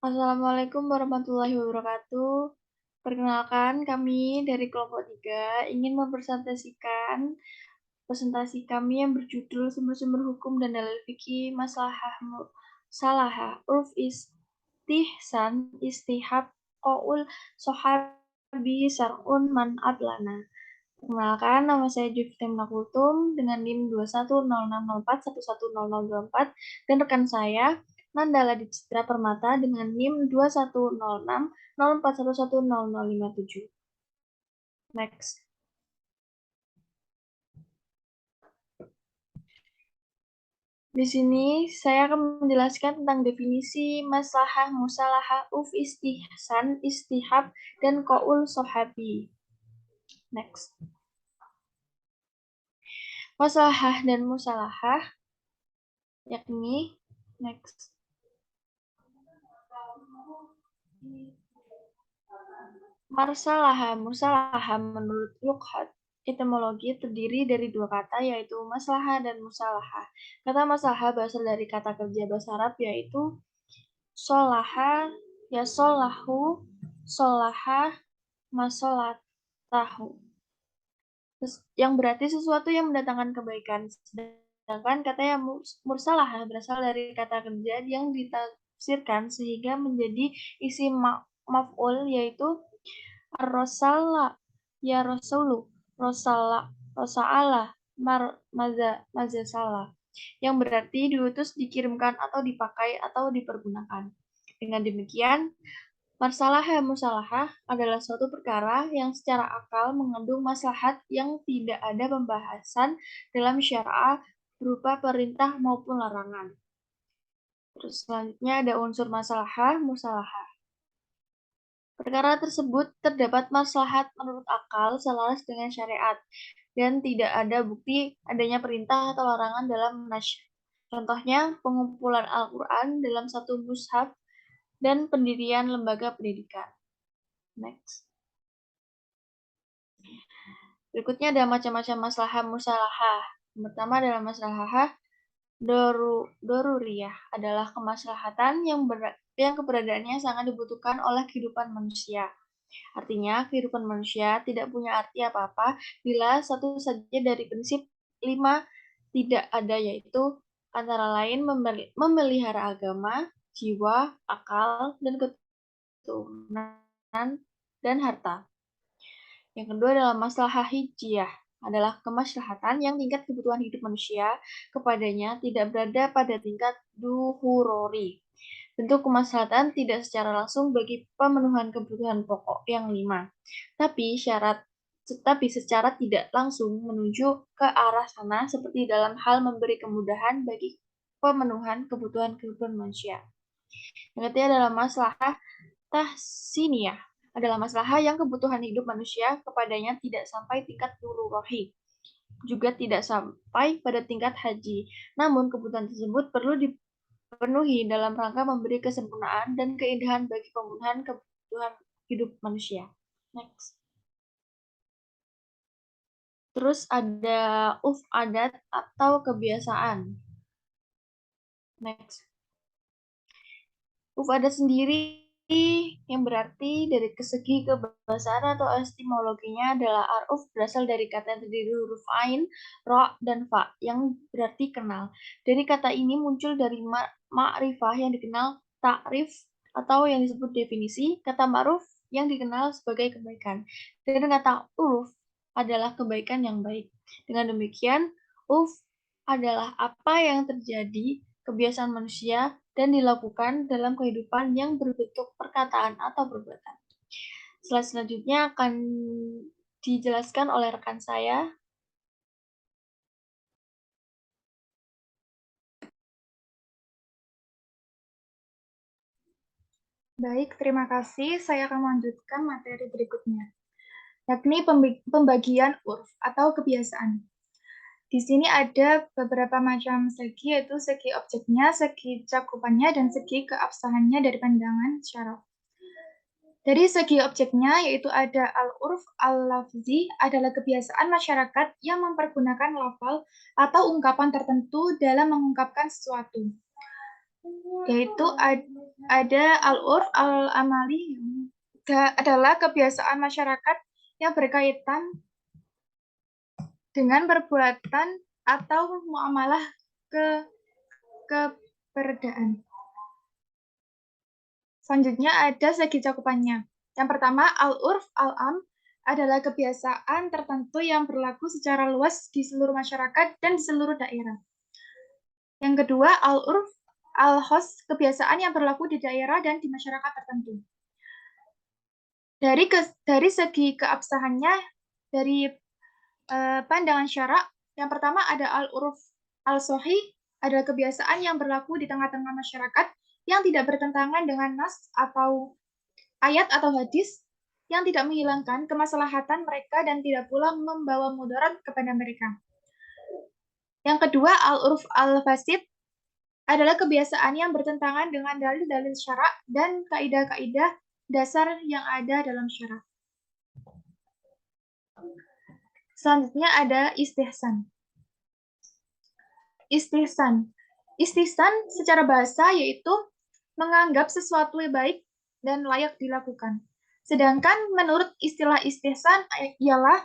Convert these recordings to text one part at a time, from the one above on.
Assalamualaikum warahmatullahi wabarakatuh. Perkenalkan, kami dari kelompok 3 ingin mempresentasikan presentasi kami yang berjudul Sumber-sumber Hukum dan Dalil Fikih Maslahah Musalahah Urf Istihsan Istihab Qaul Sohabi Sar'un Man Adlana. Perkenalkan, nama saya Juftem Nakultum dengan NIM 210604110024 dan rekan saya Nandala Dicitra Permata dengan NIM 210604110057. Next. Di sini saya akan menjelaskan tentang definisi maslahah, musalahah, istihsan, istihab, dan qaul sohabi. Next. Maslahah dan musalahah yakni next. Maslahah, musalahah menurut Luqhat etimologi terdiri dari dua kata yaitu maslahah dan musalahah. Kata maslahah berasal dari kata kerja bahasa Arab yaitu solaha, ya solahu, solaha, masolatahu. Yang berarti sesuatu yang mendatangkan kebaikan. Sedangkan kata yang mursalah berasal dari kata kerja yang ditafsirkan sehingga menjadi isim maf'ul yaitu ar-rosala, ya rasulu, rosala, rosa'ala, mazasala, yang berarti diutus, dikirimkan, atau dipakai, atau dipergunakan. Dengan demikian, musalahah adalah suatu perkara yang secara akal mengandung maslahat yang tidak ada pembahasan dalam syariah berupa perintah maupun larangan. Terus selanjutnya ada unsur musalahah. Perkara tersebut terdapat maslahat menurut akal selaras dengan syariat dan tidak ada bukti adanya perintah atau larangan dalam nasy. Contohnya pengumpulan Al-Quran dalam satu mushaf dan pendirian lembaga pendidikan. Next. Berikutnya ada macam-macam maslahah musalahah. Pertama adalah maslahah doruriyah, adalah kemaslahatan yang keberadaannya sangat dibutuhkan oleh kehidupan manusia. Artinya, kehidupan manusia tidak punya arti apa-apa bila satu saja dari prinsip 5 tidak ada, yaitu antara lain memelihara agama, jiwa, akal, dan keturunan, dan harta. Yang kedua adalah maslahah hijiyah, adalah kemaslahatan yang tingkat kebutuhan hidup manusia kepadanya tidak berada pada tingkat duhurori. Bentuk kemaslahatan tidak secara langsung bagi pemenuhan kebutuhan pokok yang 5, tapi secara tidak langsung menuju ke arah sana seperti dalam hal memberi kemudahan bagi pemenuhan kebutuhan manusia. Yang ketiga adalah maslahah tahsiniyah, adalah masalah yang kebutuhan hidup manusia kepadanya tidak sampai tingkat dururohi, juga tidak sampai pada tingkat haji. Namun kebutuhan tersebut perlu dipenuhi dalam rangka memberi kesempurnaan dan keindahan bagi pemenuhan kebutuhan hidup manusia. Next. Terus ada adat atau kebiasaan. Next. Adat sendiri yang berarti dari segi kebahasaan atau etimologinya adalah aruf berasal dari kata yang terdiri huruf ain, ro, dan fa yang berarti kenal. Dari kata ini muncul dari ma'rifah yang dikenal ta'rif atau yang disebut definisi, kata ma'ruf yang dikenal sebagai kebaikan. Dan kata uruf adalah kebaikan yang baik. Dengan demikian, uruf adalah apa yang terjadi kebiasaan manusia dan dilakukan dalam kehidupan yang berbentuk perkataan atau perbuatan. Slide selanjutnya akan dijelaskan oleh rekan saya. Baik, terima kasih. Saya akan melanjutkan materi berikutnya, yakni pembagian urf atau kebiasaan. Di sini ada beberapa macam segi, yaitu segi objeknya, segi cakupannya, dan segi keabsahannya dari pandangan syaraf. Dari segi objeknya, yaitu ada al-urf al-lafzi, adalah kebiasaan masyarakat yang mempergunakan lafal atau ungkapan tertentu dalam mengungkapkan sesuatu. yaitu ada al-urf al-amali, adalah kebiasaan masyarakat yang berkaitan dengan perbuatan atau muamalah keperadaan. Selanjutnya ada segi cakupannya. Yang pertama, al-urf al-am adalah kebiasaan tertentu yang berlaku secara luas di seluruh masyarakat dan di seluruh daerah. Yang kedua, al-urf al-khos, kebiasaan yang berlaku di daerah dan di masyarakat tertentu. Dari segi keabsahannya, dari pandangan syarak, yang pertama ada al-urf al-sahih, adalah kebiasaan yang berlaku di tengah-tengah masyarakat yang tidak bertentangan dengan nas atau ayat atau hadis, yang tidak menghilangkan kemaslahatan mereka dan tidak pula membawa mudarat kepada mereka. Yang kedua, al-urf al-fasid adalah kebiasaan yang bertentangan dengan dalil-dalil syarak dan kaidah-kaidah dasar yang ada dalam syarak. Selanjutnya ada istihsan. Istihsan secara bahasa yaitu menganggap sesuatu yang baik dan layak dilakukan. Sedangkan menurut istilah istihsan ialah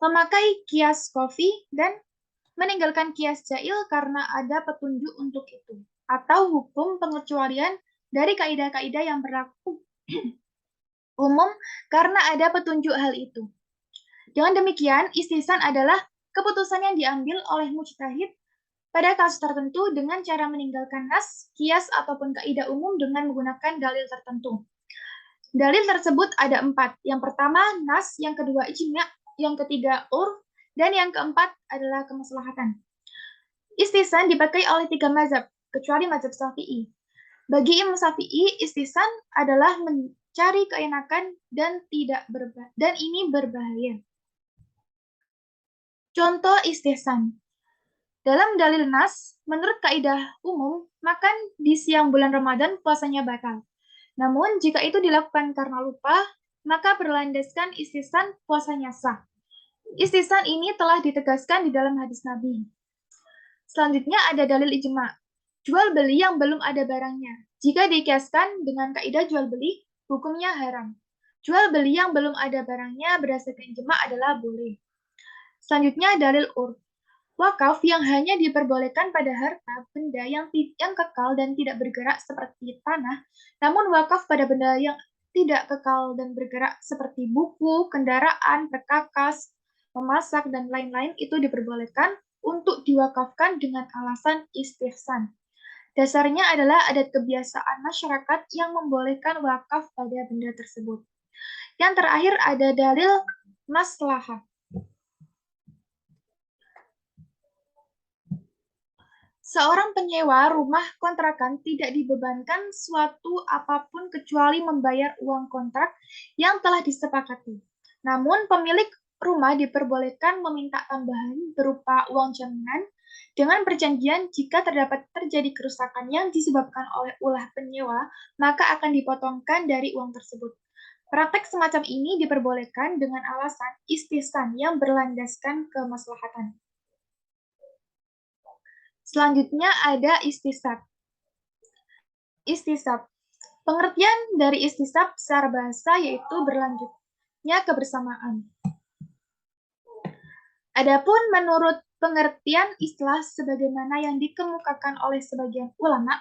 memakai kias kofi dan meninggalkan kias jail karena ada petunjuk untuk itu, atau hukum pengecualian dari kaidah-kaidah yang berlaku umum karena ada petunjuk hal itu. Dengan demikian, istihsan adalah keputusan yang diambil oleh mujtahid pada kasus tertentu dengan cara meninggalkan nas, kias, ataupun kaidah umum dengan menggunakan dalil tertentu. Dalil tersebut ada 4. Yang pertama, nas, yang kedua, ijma', yang ketiga, urf, dan yang keempat adalah kemaslahatan. Istihsan dipakai oleh 3 mazhab, kecuali mazhab Syafi'i. Bagi Imam Syafi'i, istihsan adalah mencari keenakan dan ini berbahaya. Contoh istihsan. Dalam dalil nas, menurut kaidah umum, makan di siang bulan Ramadan puasanya batal. Namun, jika itu dilakukan karena lupa, maka berlandaskan istihsan puasanya sah. Istihsan ini telah ditegaskan di dalam hadis Nabi. Selanjutnya ada dalil ijma'. Jual beli yang belum ada barangnya. Jika dikiaskan dengan kaidah jual beli, hukumnya haram. Jual beli yang belum ada barangnya berdasarkan ijma' adalah boleh. Selanjutnya dalil urf. Wakaf yang hanya diperbolehkan pada harta benda yang kekal dan tidak bergerak seperti tanah, namun wakaf pada benda yang tidak kekal dan bergerak seperti buku, kendaraan, perkakas, memasak, dan lain-lain itu diperbolehkan untuk diwakafkan dengan alasan istihsan. Dasarnya adalah adat kebiasaan masyarakat yang membolehkan wakaf pada benda tersebut. Yang terakhir ada dalil maslahah. Seorang penyewa rumah kontrakan tidak dibebankan suatu apapun kecuali membayar uang kontrak yang telah disepakati. Namun, pemilik rumah diperbolehkan meminta tambahan berupa uang jaminan dengan perjanjian jika terjadi kerusakan yang disebabkan oleh ulah penyewa, maka akan dipotongkan dari uang tersebut. Praktek semacam ini diperbolehkan dengan alasan istihsan yang berlandaskan kemaslahatan. Selanjutnya ada istisab. Istisab. Pengertian dari istisab secara bahasa yaitu berlanjutnya kebersamaan. Adapun menurut pengertian istilah sebagaimana yang dikemukakan oleh sebagian ulama,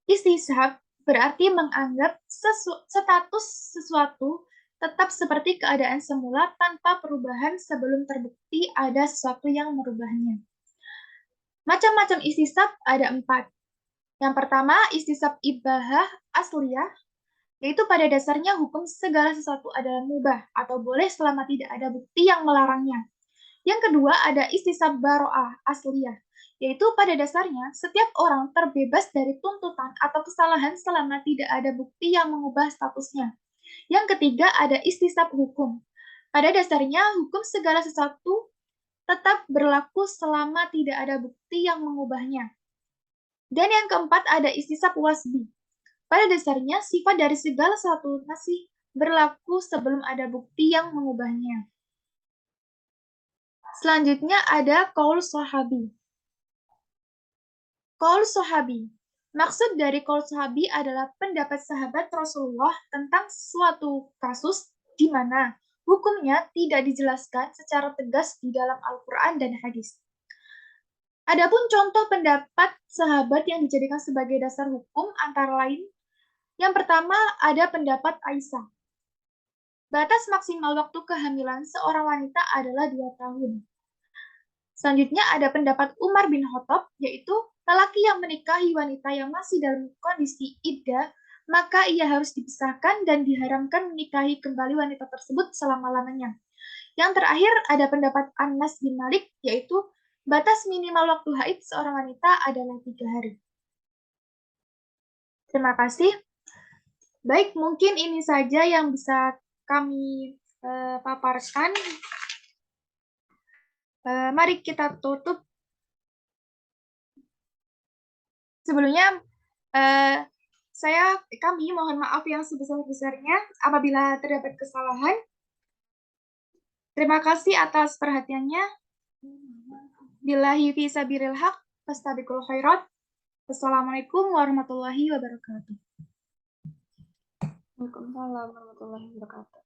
istisab berarti menganggap status sesuatu tetap seperti keadaan semula tanpa perubahan sebelum terbukti ada sesuatu yang merubahnya. Macam-macam istisab ada 4. Yang pertama, istisab ibahah asliyah, yaitu pada dasarnya hukum segala sesuatu adalah mubah atau boleh selama tidak ada bukti yang melarangnya. Yang kedua, ada istisab baro'ah asliyah, yaitu pada dasarnya setiap orang terbebas dari tuntutan atau kesalahan selama tidak ada bukti yang mengubah statusnya. Yang ketiga, ada istisab hukum. Pada dasarnya, hukum segala sesuatu tetap berlaku selama tidak ada bukti yang mengubahnya. Dan yang keempat ada istisab wasbi. Pada dasarnya, sifat dari segala sesuatu masih berlaku sebelum ada bukti yang mengubahnya. Selanjutnya ada qaul sahabi. Qaul sahabi. Maksud dari qaul sahabi adalah pendapat sahabat Rasulullah tentang suatu kasus di mana hukumnya tidak dijelaskan secara tegas di dalam Al-Quran dan hadis. Adapun contoh pendapat sahabat yang dijadikan sebagai dasar hukum antara lain, yang pertama ada pendapat Aisyah. Batas maksimal waktu kehamilan seorang wanita adalah 2 tahun. Selanjutnya ada pendapat Umar bin Khattab, yaitu lelaki yang menikahi wanita yang masih dalam kondisi iddah, maka ia harus dipisahkan dan diharamkan menikahi kembali wanita tersebut selama-lamanya. Yang terakhir ada pendapat Anas bin Malik, yaitu batas minimal waktu haid seorang wanita adalah 3 hari. Terima kasih. Baik, mungkin ini saja yang bisa kami paparkan. Mari kita tutup. Sebelumnya, kami mohon maaf yang sebesar-besarnya apabila terdapat kesalahan. Terima kasih atas perhatiannya. Billahi fi sabilil haq, fastabiqul khairat. Wassalamualaikum warahmatullahi wabarakatuh. Waalaikumsalam warahmatullahi wabarakatuh.